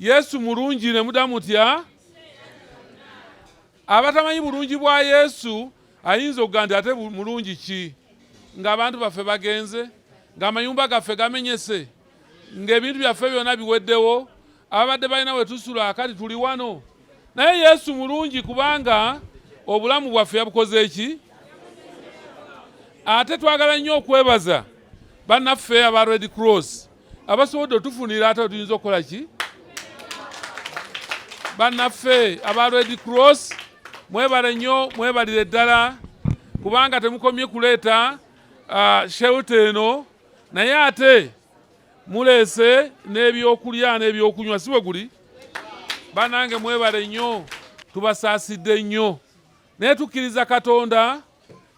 Yesu mulungi ne mudamu mutya? Abatamanyi bulungi bwa Yesu ayinza okugamba ate mulungi ki? Ng'abantu baffe bagenze, ng'amayumba gaffe gamenyese, ng'ebintu byaffe byonna biweddewo, ababadde balina we tusula kati tuli wano. Naye Yesu mulungi kubanga obulamu bwaffe yabukoze eki? Ate twagala nnyo okwebaza bannaffe aba Red Cross abasobodde otufunira ate tuyinza okukola ki? Bannaffe aba Red Cross mwebale nnyo, mwebalire ddala kubanga temukomye kuleeta shelter eno, naye ate muleese n'ebyokulya n'ebyokunywa, si bwe guli? Bannange mwebale nnyo, tubasaasidde nnyo. Naye tukkiriza Katonda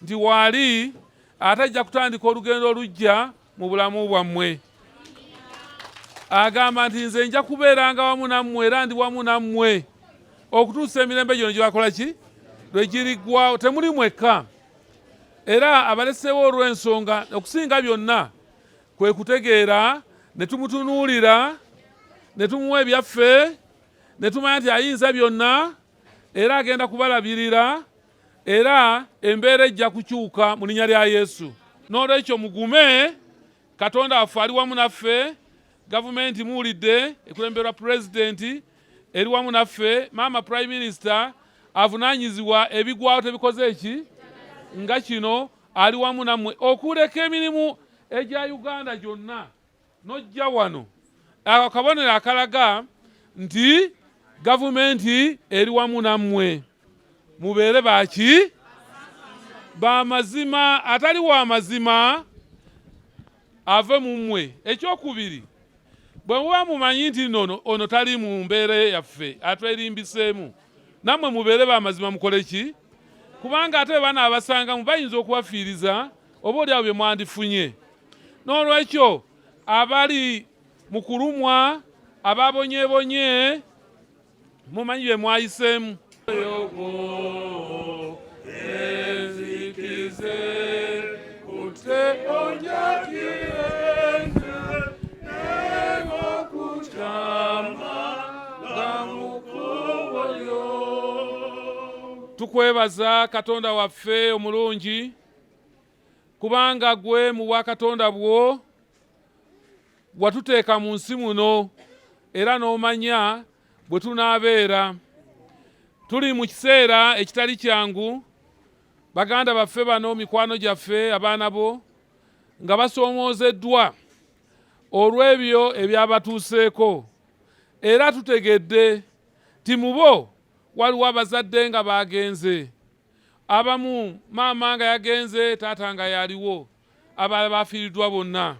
nti waali ate ajja kutandika olugendo olujja mu bulamu bwammwe. Agamba nti nze nja kubeeranga wamu nammwe era ndi wamu nammwe okutuusa emirembe gyonna gye bakola ki? Lwe giriggwawo. Temuli mwekka. Era abaleseewo olw'ensonga okusinga byonna kwe kutegeera ne tumutunuulira ne tumuwa ebyaffe ne tumanya nti ayinza byonna era agenda kubalabirira era embeera ejja kukyuka mu linnya lya Yesu. N'olwekyo mugume, Katonda waffe ali wamu naffe, gavumenti muwulidde ekulemberwa pulezidenti eri wamu naffe, maama prime minister avunaanyizibwa ebigwawo tebikoze eki? Nga kino ali wamu nammwe okuleka emirimu egya Uganda gyonna n'ojja wano. Akabonero akalaga nti gavumenti eri wamu nammwe. Mubeere baki? B'amazima. Atali wa mazima ave mu mmwe. Ekyokubiri, bwe muba mumanyi nti ono tali mu mbeera yaffe atwerimbiseemu, nammwe mubeere b'amazima mukole ki? Kubanga ate bana abasangamu bayinza okubafiiriza oba oliawo bye mwandifunye. N'olwekyo abali mu kulumwa, ababonyeebonye, mumanyi bye mwayiseemu. Tukwebaza Katonda waffe omulungi kubanga gwe mu bwakatonda bwo watuteeka mu nsi muno era n'omanya bwe tunaabeera. Tuli mu kiseera ekitali kyangu, baganda baffe bano mikwano gyaffe abaana bo nga basoomoozeddwa olw'ebyo ebyabatuuseeko, era tutegedde ti mu bo waliwo abazadde nga bagenze, abamu maama nga yagenze, taata nga yaliwo, abalala bafiiriddwa bonna.